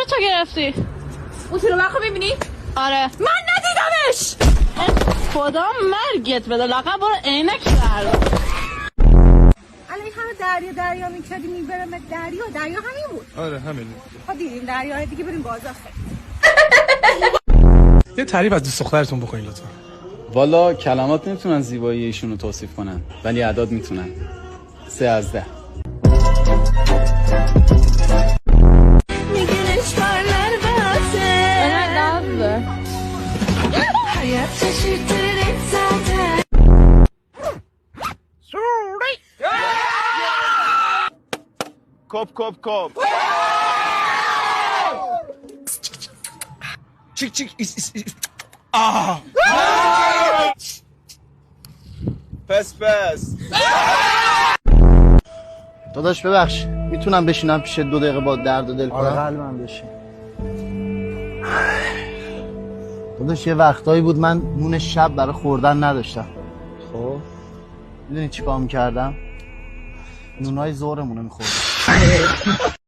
تو گرفتی؟ اون رو وقت میبینی؟ آره. من ندیدمش. خدا مرگت بده لاغا برو عینک بردار. الان همه دریا میکردی میبرم دریا همین بود. آره همین. خب دیدیم دریا دیگه بریم بازار. یه تعریف از دوست دخترتون بکنین لطفا. والا کلمات نمیتونن زیبایی ایشونو توصیف کنن ولی اعداد میتونن. 3 از 10. میگنش بارلر باسه hayat şaşırtır et zaten. Kop. Çık. Ah! Pes. داداش ببخش میتونم بشینم پیش 2 دقیقه با درد و دل کنم؟ آره قلبم بشین. داداش یه وقتایی بود من نون شب برای خوردن نداشتم. خب میدونی چی کار میکردم؟ نونای ظهرمونو میخوردم.